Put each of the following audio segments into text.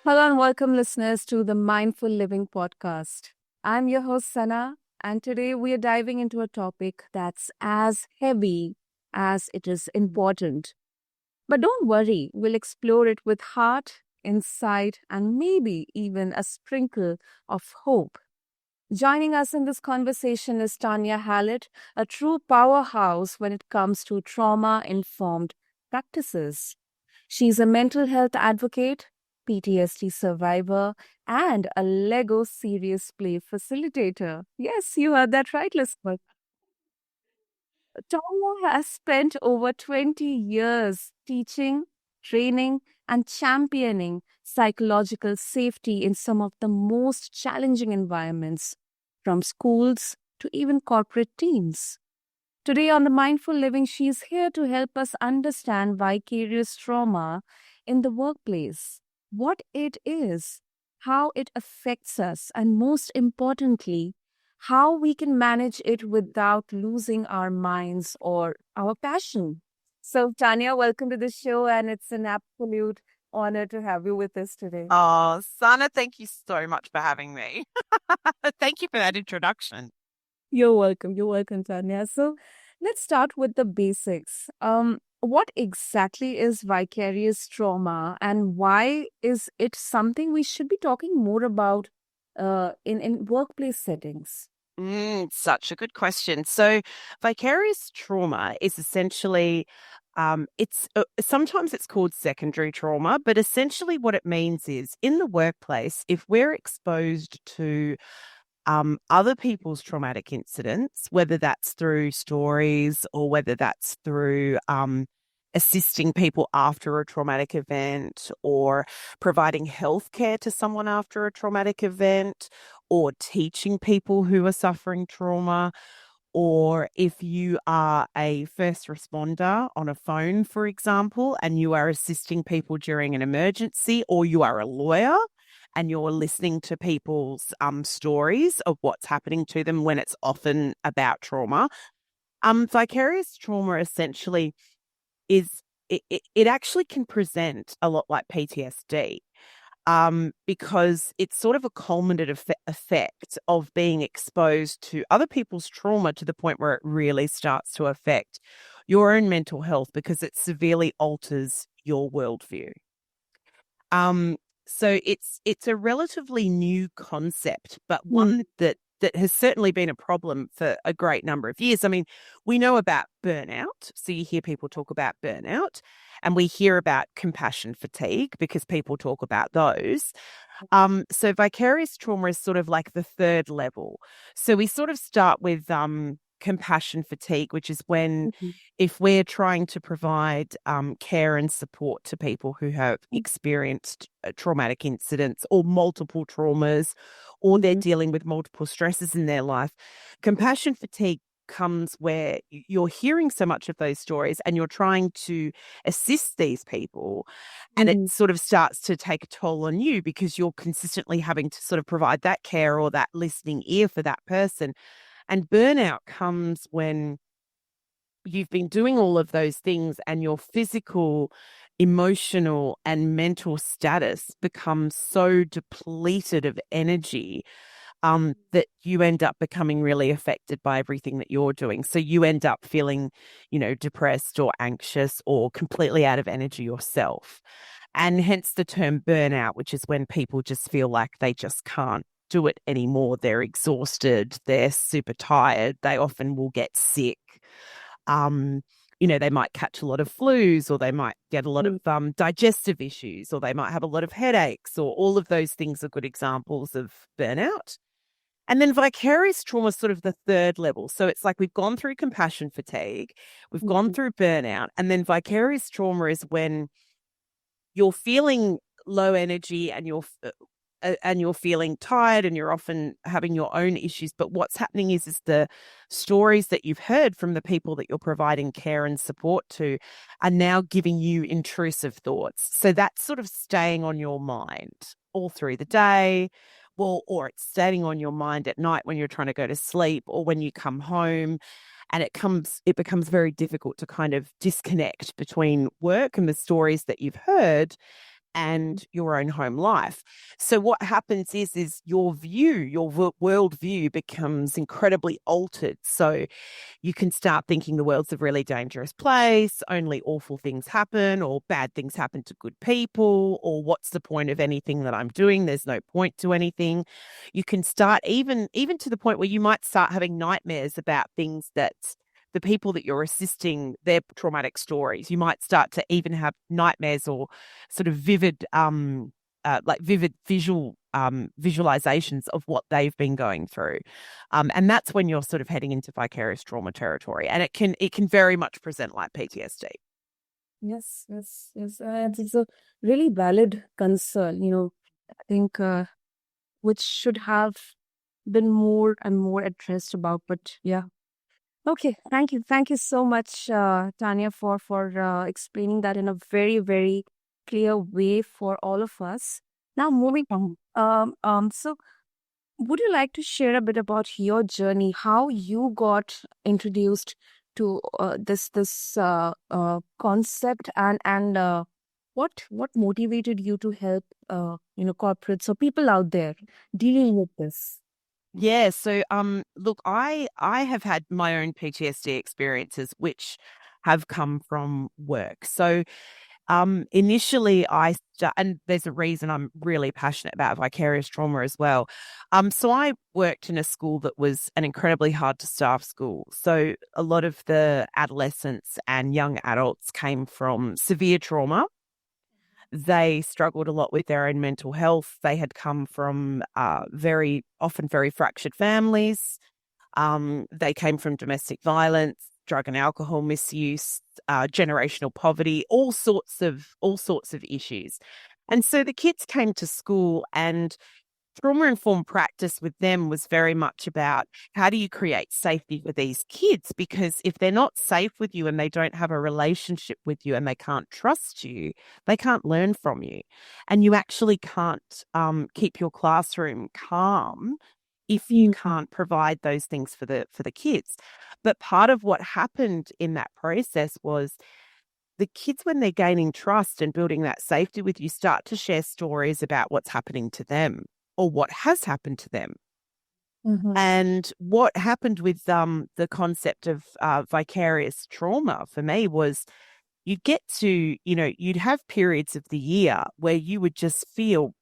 Hello and welcome, listeners, to the Mindful Living podcast. I'm your host, Sana, and today we are diving into a topic that's as heavy as it is important. But don't worry, we'll explore it with heart, insight, and maybe even a sprinkle of hope. Joining us in this conversation is Tanya Hallett, a true powerhouse when it comes to trauma informed practices. She's a mental health advocate, PTSD survivor, and a Lego serious play facilitator. Yes, you heard that right, listener. Tanya has spent over 20 years teaching, training, and championing psychological safety in some of the most challenging environments, from schools to even corporate teams. Today on the Mindful Living, she is here to help us understand vicarious trauma in the workplace, what it is, how it affects us, and most importantly, how we can manage it without losing our minds or our passion. So, Tanya, welcome to the show, and it's an absolute honor to have you with us today. Oh, Sana, thank you so much for having me. Thank you for that introduction. You're welcome. You're welcome, Tanya. So let's start with the basics. What exactly is vicarious trauma and why is it something we should be talking more about in workplace settings? Such a good question. So, vicarious trauma is essentially, it's sometimes it's called secondary trauma, but essentially what it means is in the workplace, if we're exposed to other people's traumatic incidents, whether that's through stories or whether that's through assisting people after a traumatic event or providing healthcare to someone after a traumatic event or teaching people who are suffering trauma. Or if you are a first responder on a phone, for example, and you are assisting people during an emergency, or you are a lawyer and you're listening to people's stories of what's happening to them when it's often about trauma. Vicarious trauma essentially is it actually can present a lot like PTSD, because it's sort of a culminative effect of being exposed to other people's trauma to the point where it really starts to affect your own mental health because it severely alters your worldview. Um, so it's a relatively new concept, but Hmm. one that has certainly been a problem for a great number of years. I mean, we know about burnout. So you hear people talk about burnout, and we hear about compassion fatigue because people talk about those. So vicarious trauma is sort of like the third level. So we sort of start with compassion fatigue, which is when Mhm. if we're trying to provide care and support to people who have experienced traumatic incidents or multiple traumas, or they're Mhm. dealing with multiple stresses in their life, compassion fatigue comes where you're hearing so much of those stories and you're trying to assist these people, and it Mhm. sort of starts to take a toll on you because you're consistently having to sort of provide that care or that listening ear for that person. And burnout comes when you've been doing all of those things and your physical, emotional, and mental status becomes so depleted of energy, that you end up becoming really affected by everything that you're doing. So you end up feeling, depressed or anxious or completely out of energy yourself. And hence the term burnout, which is when people just feel like they just can't do it anymore. They're exhausted, they're super tired, they often will get sick. Um, they might catch a lot of flus, or they might get a lot of digestive issues, or they might have a lot of headaches, or all of those things are good examples of burnout. And then vicarious trauma is sort of the third level. So it's like we've gone through compassion fatigue, we've gone Mhm. through burnout, and then vicarious trauma is when you're feeling low energy and you're feeling tired and you're often having your own issues, but what's happening is the stories that you've heard from the people that you're providing care and support to are now giving you intrusive thoughts. So that's sort of staying on your mind all through the day. Well, or it's staying on your mind at night when you're trying to go to sleep or when you come home, and it becomes very difficult to kind of disconnect between work and the stories that you've heard and your own home life. So what happens is your view, your world view becomes incredibly altered. So you can start thinking the world's a really dangerous place, only awful things happen, or bad things happen to good people, or what's the point of anything that I'm doing? There's no point to anything. You can start even to the point where you might start having nightmares about things that the people that you're assisting, their traumatic stories. You might start to even have nightmares or sort of vivid like vivid visualizations of what they've been going through. And that's when you're sort of heading into vicarious trauma territory. And it can very much present like PTSD. Yes, yes, yes. It's a really valid concern, I think, which should have been more and more addressed about. But yeah. Okay, thank you. Thank you so much, Tanya, for explaining that in a very, very clear way for all of us. Now, moving on. So would you like to share a bit about your journey, how you got introduced to this concept, and what motivated you to help corporates or people out there dealing with this? Yeah, so look, I have had my own PTSD experiences which have come from work. So initially and there's a reason I'm really passionate about vicarious trauma as well. So I worked in a school that was an incredibly hard to staff school. So a lot of the adolescents and young adults came from severe trauma. They struggled a lot with their own mental health. They had come from very often very fractured families. They came from domestic violence, drug and alcohol misuse, generational poverty, all sorts of issues. And so the kids came to school, and trauma-informed practice with them was very much about how do you create safety for these kids? Because if they're not safe with you and they don't have a relationship with you and they can't trust you, they can't learn from you. And you actually can't keep your classroom calm if you can't provide those things for the kids. But part of what happened in that process was the kids, when they're gaining trust and building that safety with you, start to share stories about what's happening to them or what has happened to them. Mm-hmm. And what happened with the concept of vicarious trauma for me was you'd get to, you'd have periods of the year where you would just feel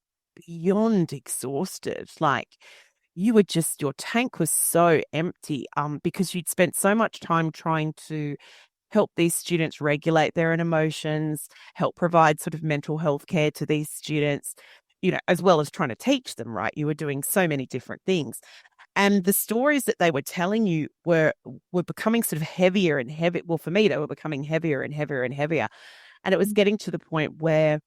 beyond exhausted. Like your tank was so empty because you'd spent so much time trying to help these students regulate their own emotions, help provide sort of mental health care to these students, as well as trying to teach them, right? You were doing so many different things. And the stories that they were telling you were becoming sort of heavier and heavier. Well, for me, they were becoming heavier and heavier and heavier. And it was getting to the point where,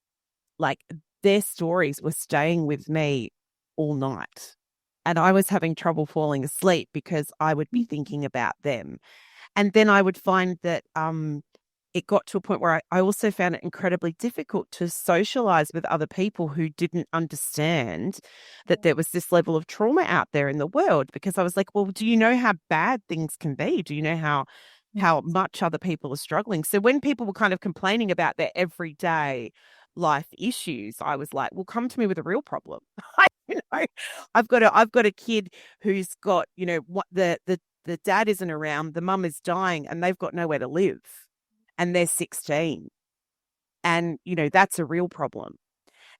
like, their stories were staying with me all night. And I was having trouble falling asleep because I would be thinking about them. And then I would find that it got to a point where I also found it incredibly difficult to socialize with other people who didn't understand that there was this level of trauma out there in the world, because I was like, well, do you know how bad things can be? Do you know how much other people are struggling? So when people were kind of complaining about their everyday life issues, I was like, well, come to me with a real problem. I've got a kid who's got, what the dad isn't around, the mum is dying, and they've got nowhere to live, and they're 16. And, that's a real problem.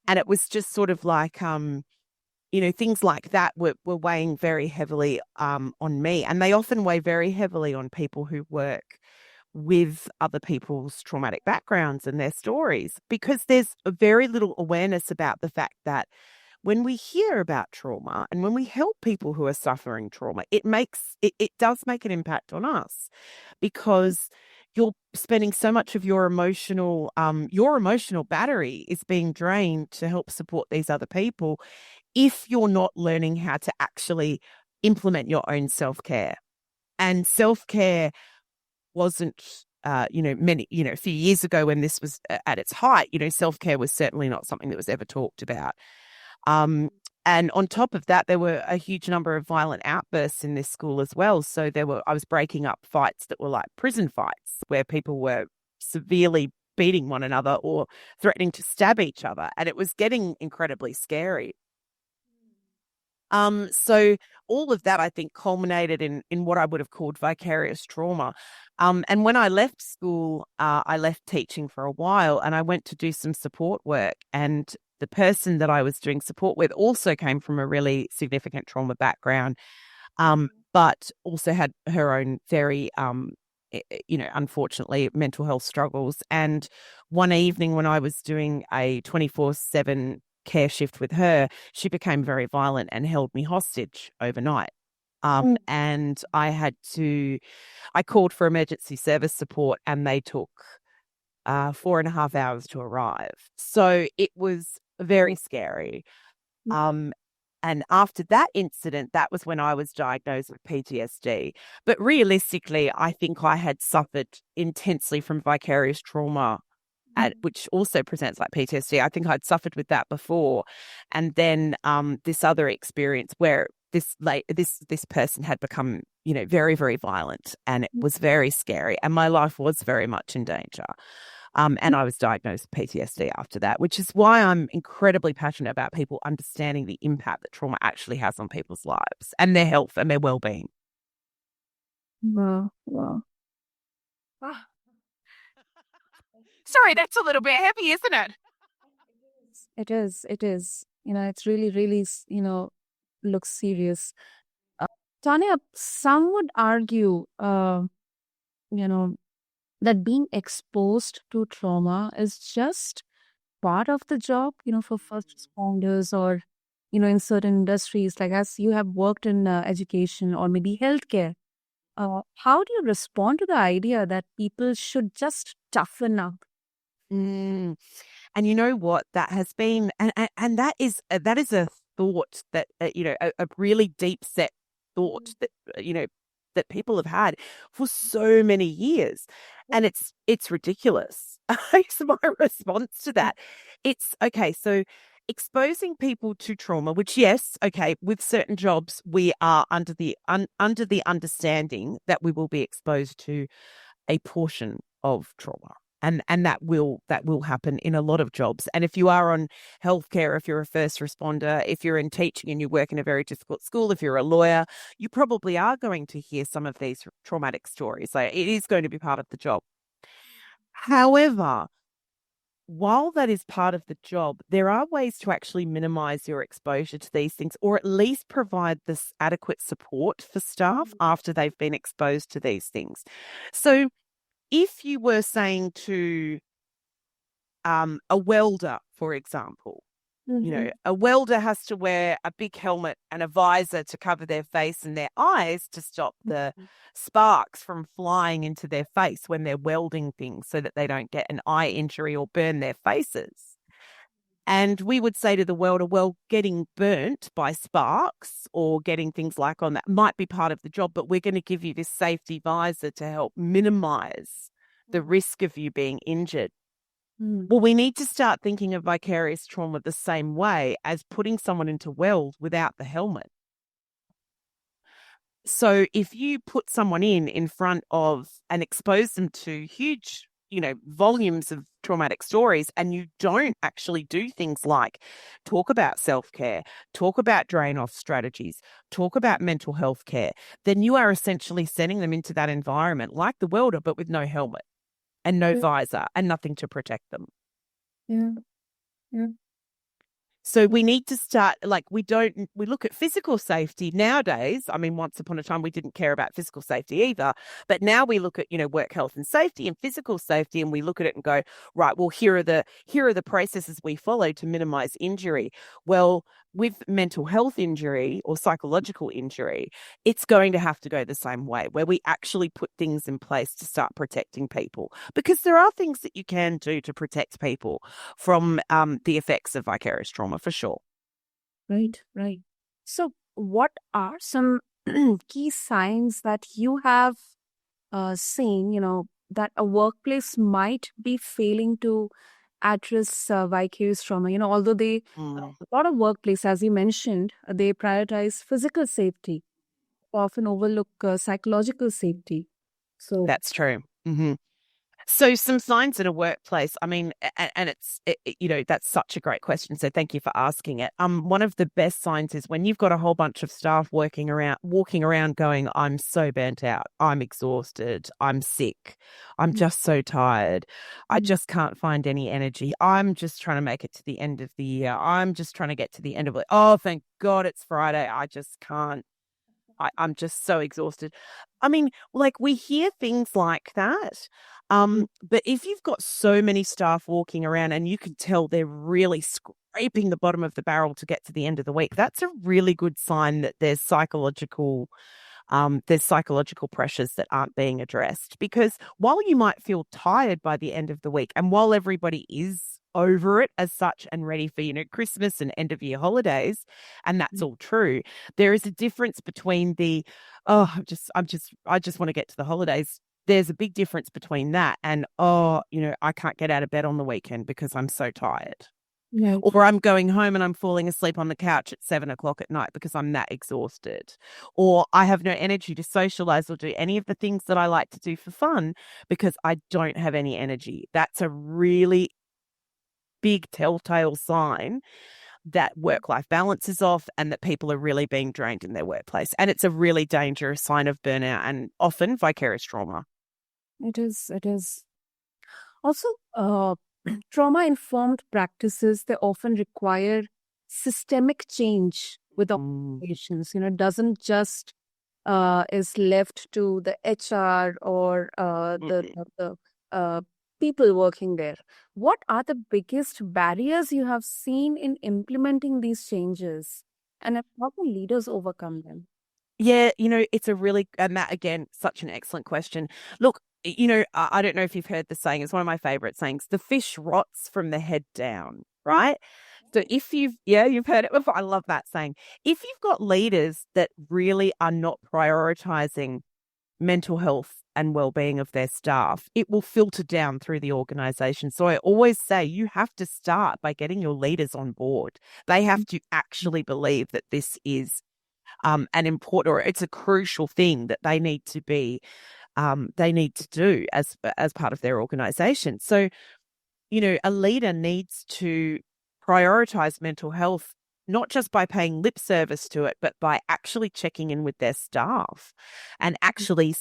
And it was just sort of like, things like that were weighing very heavily on me. And they often weigh very heavily on people who work with other people's traumatic backgrounds and their stories, because there's a very little awareness about the fact that when we hear about trauma and when we help people who are suffering trauma, it does make an impact on us, because you're spending so much of your emotional battery is being drained to help support these other people if you're not learning how to actually implement your own self-care. And self-care wasn't a few years ago when this was at its height, self-care was certainly not something that was ever talked about. And on top of that, there were a huge number of violent outbursts in this school as well. So I was breaking up fights that were like prison fights, where people were severely beating one another or threatening to stab each other. And it was getting incredibly scary. So all of that, I think, culminated in what I would have called vicarious trauma. And when I left school, I left teaching for a while and I went to do some support work. And the person that I was doing support with also came from a really significant trauma background, but also had her own very, unfortunately, mental health struggles. And one evening when I was doing a 24/7 care shift with her, she became very violent and held me hostage overnight. And I called for emergency service support and they took 4.5 hours to arrive. So it was very scary. Um, and after that incident, that was when I was diagnosed with PTSD. But realistically, I think I had suffered intensely from vicarious trauma, which also presents like PTSD. I think I'd suffered with that before. And then this other experience where this person had become, very, very violent, and it was very scary. And my life was very much in danger. And I was diagnosed with PTSD after that, which is why I'm incredibly passionate about people understanding the impact that trauma actually has on people's lives and their health and their well-being. Wow. Wow. Ah. Sorry, that's a little bit heavy, isn't it? It is. It is. It's really, really, looks serious. Tanya, some would argue, you know, that being exposed to trauma is just part of the job, for first responders or, in certain industries, like as you have worked in education or maybe healthcare. How do you respond to the idea that people should just toughen up? Mm. And you know what? That has been, and that is a thought that a really deep set thought that that people have had for so many years, and it's ridiculous. It's my response to that. It's okay. So exposing people to trauma, which yes, okay, with certain jobs we are under the understanding that we will be exposed to a portion of trauma. And that will happen in a lot of jobs. And if you are on healthcare, if you're a first responder, if you're in teaching and you work in a very difficult school, if you're a lawyer, you probably are going to hear some of these traumatic stories. Like, it is going to be part of the job. However, while that is part of the job, there are ways to actually minimize your exposure to these things, or at least provide this adequate support for staff after they've been exposed to these things. So if you were saying to a welder, for example, a welder has to wear a big helmet and a visor to cover their face and their eyes to stop the sparks from flying into their face when they're welding things so that they don't get an eye injury or burn their faces. And we would say to the welder, well, getting burnt by sparks or getting things like on that might be part of the job, but we're going to give you this safety visor to help minimize the risk of you being injured. Well, we need to start thinking of vicarious trauma the same way as putting someone into weld without the helmet. So if you put someone in front of and expose them to huge, volumes of traumatic stories, and you don't actually do things like talk about self-care, talk about drain-off strategies, talk about mental health care, then you are essentially sending them into that environment like the welder, but with no helmet and no visor and nothing to protect them. Yeah. Yeah. So we need to start, we look at physical safety nowadays. I mean, once upon a time, we didn't care about physical safety either. But now we look at, work health and safety and physical safety, and we look at it and go, right, well, here are the processes we follow to minimize injury. Well, with mental health injury or psychological injury, it's going to have to go the same way, where we actually put things in place to start protecting people, because there are things that you can do to protect people from the effects of vicarious trauma, for sure. Right, right. So, what are some key signs that you have seen, that a workplace might be failing to address vicarious trauma? Although a lot of workplace, as you mentioned, they prioritize physical safety, often overlook psychological safety. So That's true. Mm-hmm. So some signs in a workplace, I mean, and that's such a great question. So thank you for asking it. One of the best signs is when you've got a whole bunch of staff walking around going, I'm so burnt out, I'm exhausted, I'm sick, I'm just so tired, I Mm. just can't find any energy. I'm just trying to make it to the end of the year. I'm just trying to get to the end of it. Oh, thank God it's Friday. I just can't. I'm just so exhausted. I mean, like we hear things like that. But if you've got so many staff walking around and you can tell they're really scraping the bottom of the barrel to get to the end of the week, that's a really good sign that there's psychological pressures that aren't being addressed. Because while you might feel tired by the end of the week, and while everybody is over it as such and ready for, Christmas and end of year holidays, and that's all true, there is a difference between I just want to get to the holidays. There's a big difference between that and, I can't get out of bed on the weekend because I'm so tired. Right. Or I'm going home and I'm falling asleep on the couch at 7 o'clock at night because I'm that exhausted. Or I have no energy to socialize or do any of the things that I like to do for fun because I don't have any energy. That's a really big telltale sign that work-life balance is off and that people are really being drained in their workplace. And it's a really dangerous sign of burnout and often vicarious trauma. It is. It is. Also, trauma-informed practices, they often require systemic change with Mm. organizations. It doesn't just is left to the HR or Mm-mm. the people working there. What are the biggest barriers you have seen in implementing these changes, and how can leaders overcome them? Yeah, it's a really, and that again, such an excellent question. Look, I don't know if you've heard the saying, it's one of my favorite sayings, the fish rots from the head down, right? So you've heard it before. I love that saying. If you've got leaders that really are not prioritizing mental health and well-being of their staff, it will filter down through the organization. So I always say you have to start by getting your leaders on board. They have to actually believe that this is an important, or it's a crucial thing that they need to do as part of their organization. So, a leader needs to prioritize mental health, not just by paying lip service to it, but by actually checking in with their staff and actually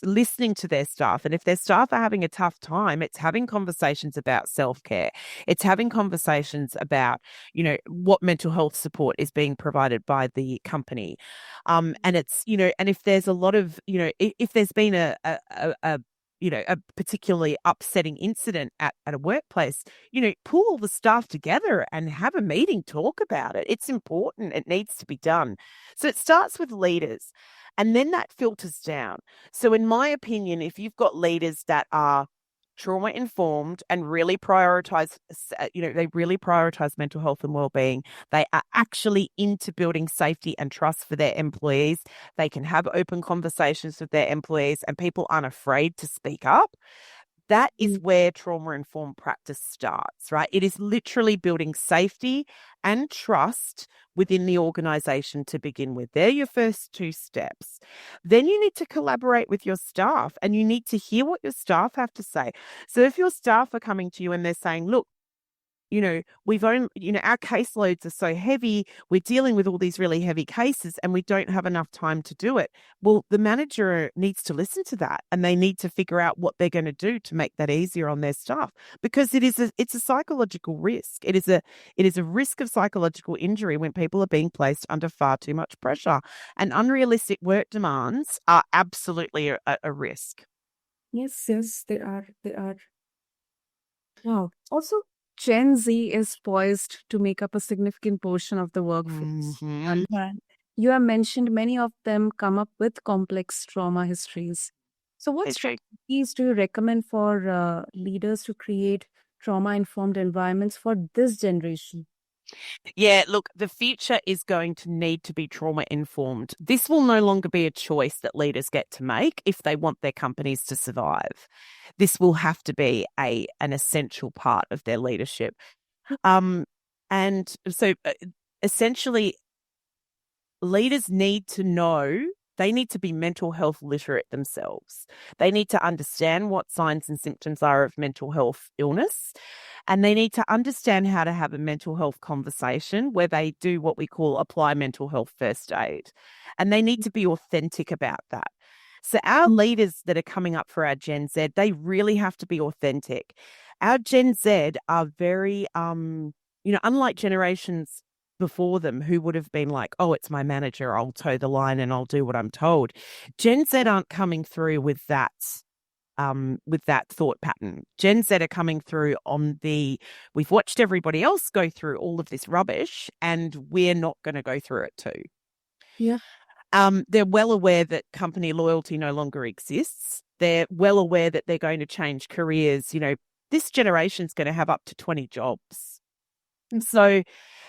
listening to their staff. And if their staff are having a tough time, it's having conversations about self-care. It's having conversations about, what mental health support is being provided by the company. And it's, and if there's a lot of, if there's been a particularly upsetting incident at a workplace, pull all the staff together and have a meeting, talk about it. It's important. It needs to be done. So it starts with leaders and then that filters down. So in my opinion, if you've got leaders that are trauma informed and really they really prioritize mental health and well-being, they are actually into building safety and trust for their employees, they can have open conversations with their employees and people aren't afraid to speak up. That is Mm. where trauma informed practice starts, right? It is literally building safety and trust within the organization to begin with. They're your first two steps. Then you need to collaborate with your staff and you need to hear what your staff have to say. So if your staff are coming to you and they're saying, look, our caseloads are so heavy, we're dealing with all these really heavy cases and we don't have enough time to do it. Well, the manager needs to listen to that and they need to figure out what they're going to do to make that easier on their staff because it's a psychological risk. It is a risk of psychological injury when people are being placed under far too much pressure, and unrealistic work demands are absolutely a risk. Yes, yes, they are. They are. Wow. Also, Gen Z is poised to make up a significant portion of the workforce. Hmm. And you have mentioned many of them come up with complex trauma histories. So, what They do. strategies do you recommend for leaders to create trauma-informed environments for this generation? Yeah, look, the future is going to need to be trauma informed. This will no longer be a choice that leaders get to make if they want their companies to survive. This will have to be an essential part of their leadership. Um, and so essentially, leaders need to know they need to be mental health literate themselves. They need to understand what signs and symptoms are of mental health illness, and they need to understand how to have a mental health conversation where they do what we call apply mental health first aid. And they need to be authentic about that. So, our leaders that are coming up for our Gen Z, they really have to be authentic. Our Gen Z are very, unlike generations before them who would have been like, oh, it's my manager, I'll toe the line and I'll do what I'm told. Gen Z aren't coming through with that thought pattern. Gen Z are coming through on we've watched everybody else go through all of this rubbish and we're not going to go through it too. Yeah. They're well aware that company loyalty no longer exists. They're well aware that they're going to change careers. This generation's going to have up to 20 jobs. So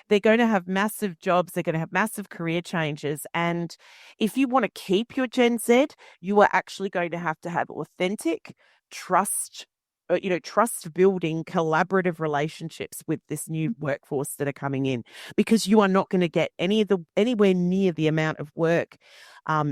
they're going to have massive jobs. They're going to have massive career changes. And if you want to keep your Gen Z, you are actually going to have authentic trust, trust building, collaborative relationships with this new workforce that are coming in, because you are not going to get anywhere near the amount of work,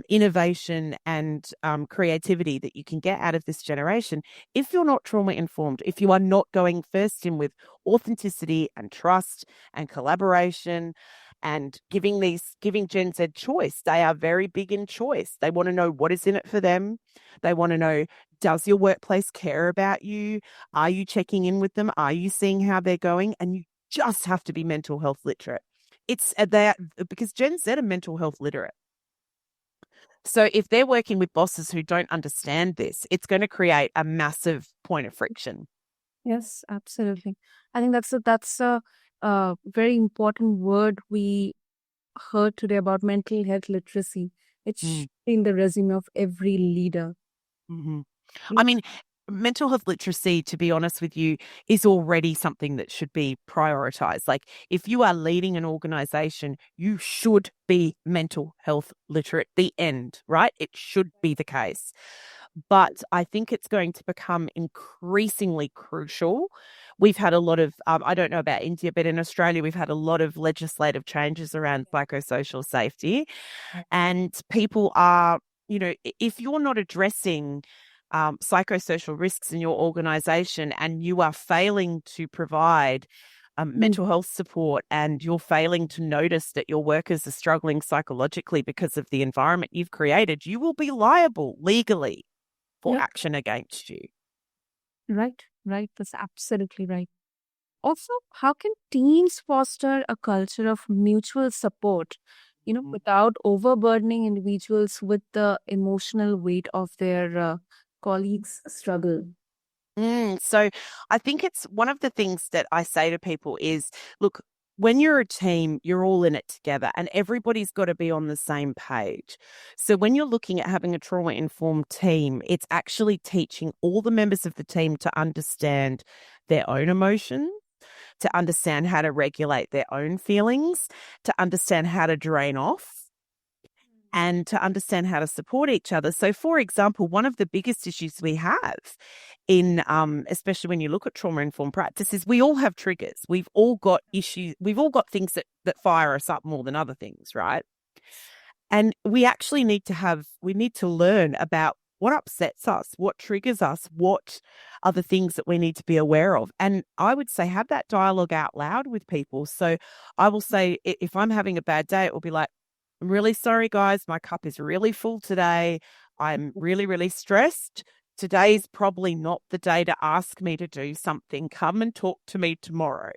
innovation and creativity that you can get out of this generation if you're not trauma informed, if you are not going first in with authenticity and trust and collaboration and giving Gen Z choice. They are very big in choice. They want to know what is in it for them. They want to know, does your workplace care about you? Are you checking in with them? Are you seeing how they're going? And you just have to be mental health literate. It's that because Gen Z are mental health literate. So if they're working with bosses who don't understand this, it's going to create a massive point of friction. Yes, absolutely. I think that's a very important word we heard today about mental health literacy. It Mm. should be in the resume of every leader. Mm-hmm. Yeah. I mean, mental health literacy, to be honest with you, is already something that should be prioritized. Like, if you are leading an organization, you should be mental health literate. The end, right? It should be the case. But I think it's going to become increasingly crucial. We've had a lot of, I don't know about India, but in Australia, we've had a lot of legislative changes around psychosocial safety. And people are, if you're not addressing psychosocial risks in your organization and you are failing to provide Mm. mental health support and you're failing to notice that your workers are struggling psychologically because of the environment you've created, you will be liable legally for Yeah. action against you. Right, right. That's absolutely right. Also, how can teams foster a culture of mutual support, without overburdening individuals with the emotional weight of their colleagues' struggle? So I think it's one of the things that I say to people is, look, when you're a team, you're all in it together and everybody's got to be on the same page. So when you're looking at having a trauma-informed team, it's actually teaching all the members of the team to understand their own emotions, to understand how to regulate their own feelings, to understand how to drain off, and to understand how to support each other. So, for example, one of the biggest issues we have in, especially when you look at trauma informed practice, is we all have triggers. We've all got issues. We've all got things that fire us up more than other things, right? And we actually we need to learn about what upsets us, what triggers us, what are the things that we need to be aware of. And I would say have that dialogue out loud with people. So I will say, if I'm having a bad day, it will be like, I'm really sorry, guys. My cup is really full today. I'm really, really stressed. Today's probably not the day to ask me to do something. Come and talk to me tomorrow.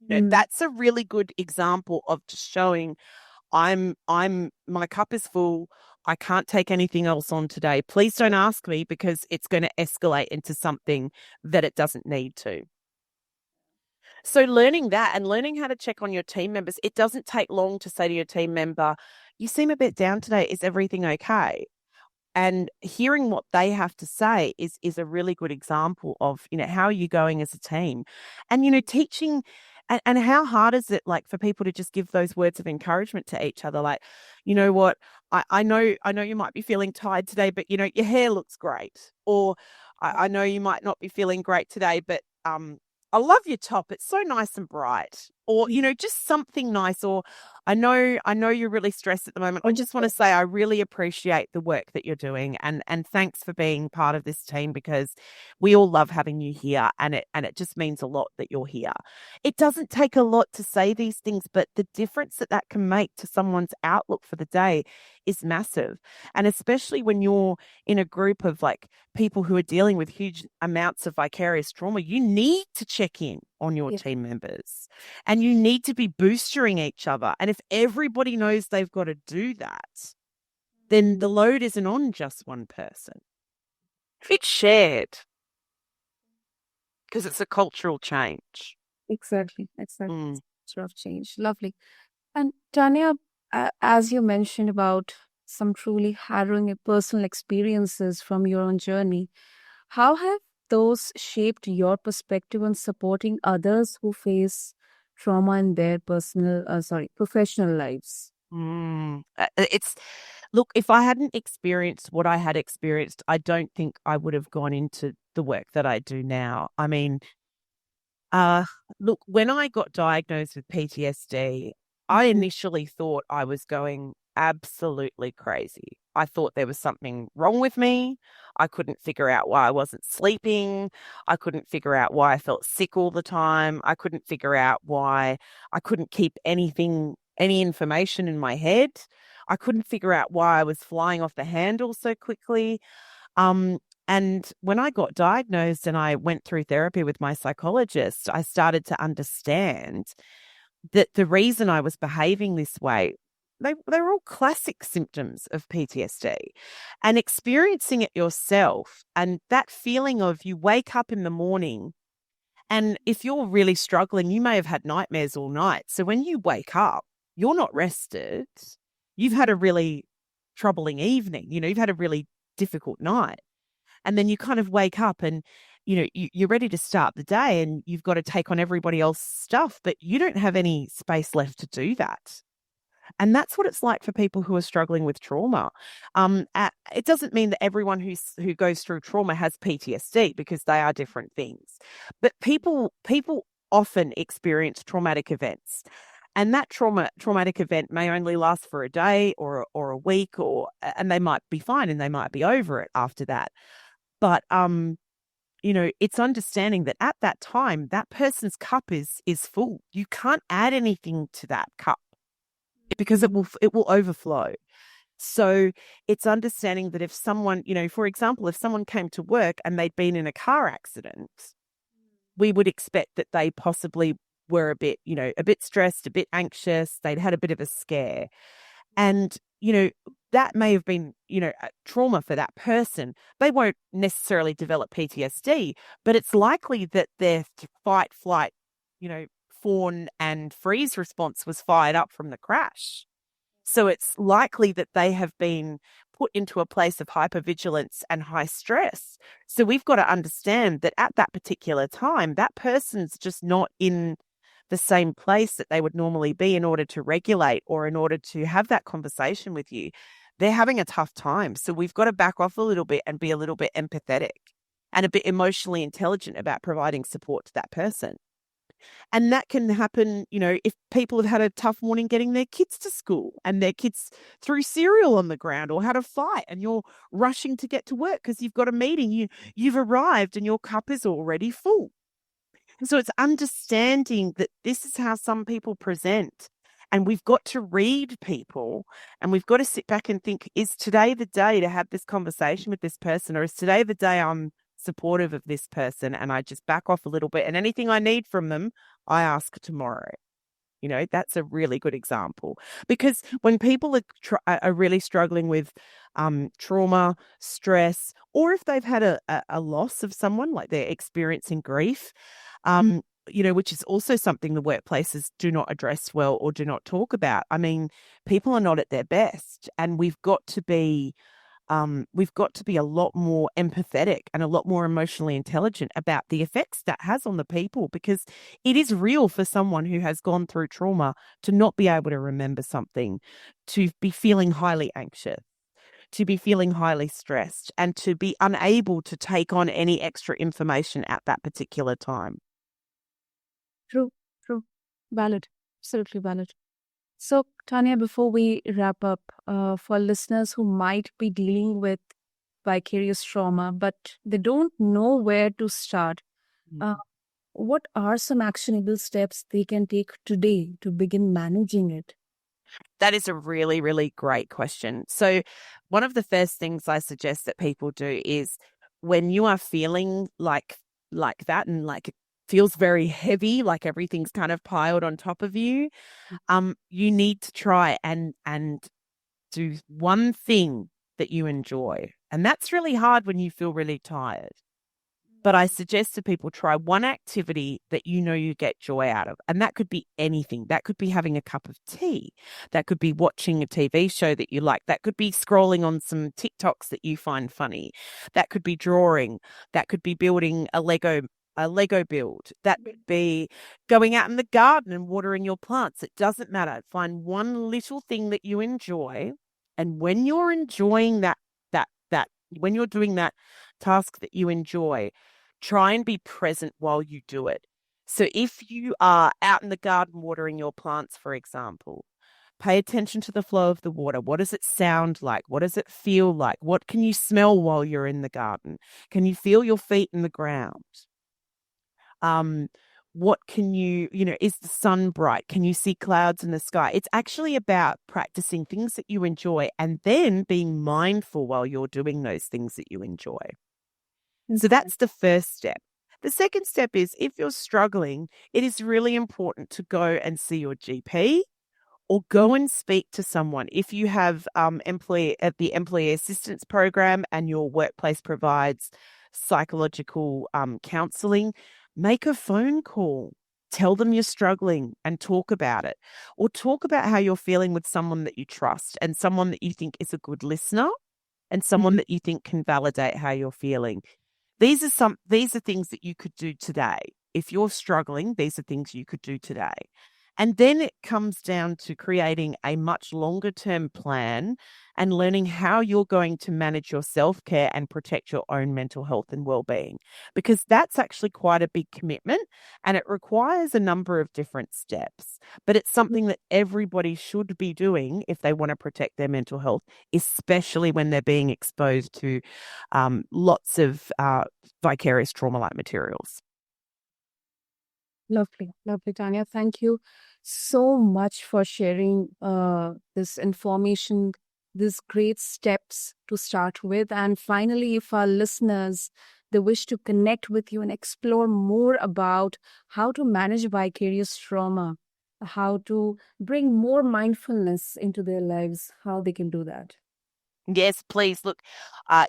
Mm. That's a really good example of just showing my cup is full. I can't take anything else on today. Please don't ask me because it's going to escalate into something that it doesn't need to. So learning that and learning how to check on your team members, it doesn't take long to say to your team member, you seem a bit down today. Is everything okay? And hearing what they have to say is a really good example of, how are you going as a team? And, teaching and how hard is it like for people to just give those words of encouragement to each other? Like, you know what, I know you might be feeling tired today, but your hair looks great. Or I know you might not be feeling great today, but I love your top. It's so nice and bright. or, just something nice. Or I know you're really stressed at the moment. I just want to say I really appreciate the work that you're doing, and thanks for being part of this team, because we all love having you here, and it just means a lot that you're here. It doesn't take a lot to say these things, but the difference that that can make to someone's outlook for the day is massive. And especially when you're in a group of like people who are dealing with huge amounts of vicarious trauma, you need to check in on your Yeah, team members, and you need to be boostering each other. And if everybody knows they've got to do that, then the load isn't on just one person. It's shared because it's a cultural change. exactly. Exactly. Mm. Sort of change. Lovely. And Tanya, as you mentioned about some truly harrowing personal experiences from your own journey, how have those shaped your perspective on supporting others who face trauma in their professional lives? It's Look, if I hadn't experienced what I had experienced, I don't think I would have gone into the work that I do now. I mean, Uh, look, when I got diagnosed with PTSD, I initially thought I was going absolutely crazy. I thought there was something wrong with me. I couldn't figure out why I wasn't sleeping. I couldn't figure out why I felt sick all the time. I couldn't figure out why I couldn't keep any information in my head. I couldn't figure out why I was flying off the handle so quickly. Um, and when I got diagnosed and I went through therapy with my psychologist, I started to understand that the reason I was behaving this way, they were all classic symptoms of PTSD. And experiencing it yourself, and that feeling of you wake up in the morning, and if you're really struggling, you may have had nightmares all night. So when you wake up, you're not rested. You've had a really troubling evening. You've had a really difficult night. And then you kind of wake up and, you're ready to start the day, and you've got to take on everybody else's stuff, but you don't have any space left to do that. And that's what it's like for people who are struggling with trauma. It doesn't mean that everyone who goes through trauma has PTSD, because they are different things. But people often experience traumatic events. And that traumatic event may only last for a day or a week, and they might be fine and they might be over it after that. But it's understanding that at that time, that person's cup is full. You can't add anything to that cup, because it will overflow. So it's understanding that if someone, for example, if someone came to work and they'd been in a car accident, we would expect that they possibly were a bit stressed, a bit anxious, they'd had a bit of a scare. And, that may have been, a trauma for that person. They won't necessarily develop PTSD, but it's likely that their fight, flight, fawn and freeze response was fired up from the crash. So it's likely that they have been put into a place of hypervigilance and high stress. So we've got to understand that at that particular time, that person's just not in the same place that they would normally be in order to regulate or in order to have that conversation with you. They're having a tough time. So we've got to back off a little bit and be a little bit empathetic and a bit emotionally intelligent about providing support to that person. And that can happen, if people have had a tough morning getting their kids to school and their kids threw cereal on the ground or had a fight, and you're rushing to get to work because you've got a meeting. You've arrived and your cup is already full. So it's understanding that this is how some people present. And we've got to read people, and we've got to sit back and think, is today the day to have this conversation with this person, or is today the day I'm supportive of this person and I just back off a little bit, and anything I need from them, I ask tomorrow. That's a really good example, because when people are really struggling with trauma, stress, or if they've had a loss of someone, like they're experiencing grief, which is also something the workplaces do not address well or do not talk about. I mean, people are not at their best, and we've got to be a lot more empathetic and a lot more emotionally intelligent about the effects that has on the people, because it is real for someone who has gone through trauma to not be able to remember something, to be feeling highly anxious, to be feeling highly stressed, and to be unable to take on any extra information at that particular time. True, true. Valid. Absolutely valid. So, Tanya, before we wrap up, for listeners who might be dealing with vicarious trauma, but they don't know where to start, uh, what are some actionable steps they can take today to begin managing it? That is a really, really great question. So, one of the first things I suggest that people do is when you are feeling like that and like it feels very heavy, like everything's kind of piled on top of you, you need to try and do one thing that you enjoy. And that's really hard when you feel really tired. But I suggest to people try one activity that you know you get joy out of. And that could be anything. That could be having a cup of tea. That could be watching a TV show that you like. That could be scrolling on some TikToks that you find funny. That could be drawing. That could be building a Lego build. That could be going out in the garden and watering your plants. It doesn't matter. Find one little thing that you enjoy. And when you're enjoying that when you're doing that task that you enjoy, try and be present while you do it. So if you are out in the garden watering your plants, for example, pay attention to the flow of the water. What does it sound like? What does it feel like? What can you smell while you're in the garden? Can you feel your feet in the ground? Um, what can is the sun bright? Can you see clouds in the sky? It's actually about practicing things that you enjoy and then being mindful while you're doing those things that you enjoy. So that's the first step. The second step is if you're struggling, it is really important to go and see your GP or go and speak to someone. If you have employee at the employee assistance program and your workplace provides psychological counseling, make a phone call. Tell them you're struggling and talk about it, or talk about how you're feeling with someone that you trust and someone that you think is a good listener and someone that you think can validate how you're feeling. These are things that you could do today. If you're struggling, these are things you could do today. And then it comes down to creating a much longer term plan and learning how you're going to manage your self care and protect your own mental health and well-being, because that's actually quite a big commitment and it requires a number of different steps. But it's something that everybody should be doing if they want to protect their mental health, especially when they're being exposed to lots of vicarious trauma like materials. Lovely, lovely, Tanya. Thank you so much for sharing this information, these great steps to start with. And finally, if our listeners they wish to connect with you and explore more about how to manage vicarious trauma, how to bring more mindfulness into their lives, how they can do that. Yes, please. Look,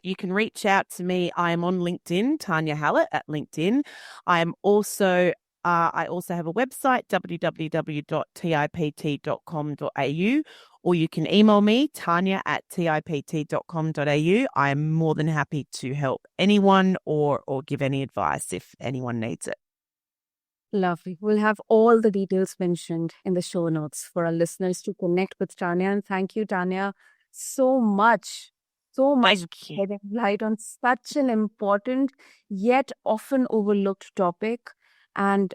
you can reach out to me. I am on LinkedIn, Tanya Hallett at LinkedIn. I also have a website, www.tipt.com.au, or you can email me, tanya@tipt.com.au. I am more than happy to help anyone or give any advice if anyone needs it. Lovely. We'll have all the details mentioned in the show notes for our listeners to connect with Tanya. And thank you, Tanya, so much Thank for you. shedding light on such an important yet often overlooked topic. And,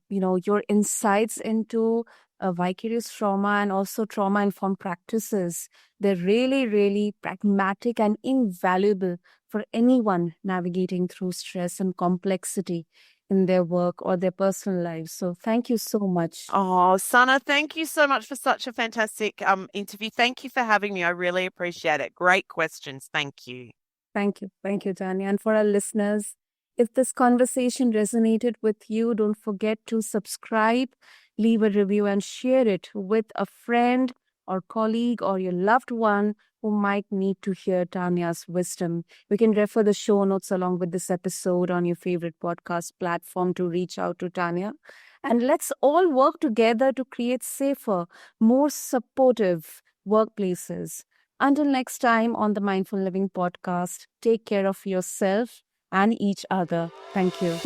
your insights into vicarious trauma and also trauma-informed practices, they're really, really pragmatic and invaluable for anyone navigating through stress and complexity in their work or their personal lives. So thank you so much. Oh, Sana, thank you so much for such a fantastic interview. Thank you for having me. I really appreciate it. Great questions. Thank you. Thank you. Thank you, Tanya. And for our listeners, if this conversation resonated with you, don't forget to subscribe, leave a review, and share it with a friend or colleague or your loved one who might need to hear Tanya's wisdom. You can refer the show notes along with this episode on your favorite podcast platform to reach out to Tanya. And let's all work together to create safer, more supportive workplaces. Until next time on the Mindful Living podcast, take care of yourself and each other. Thank you.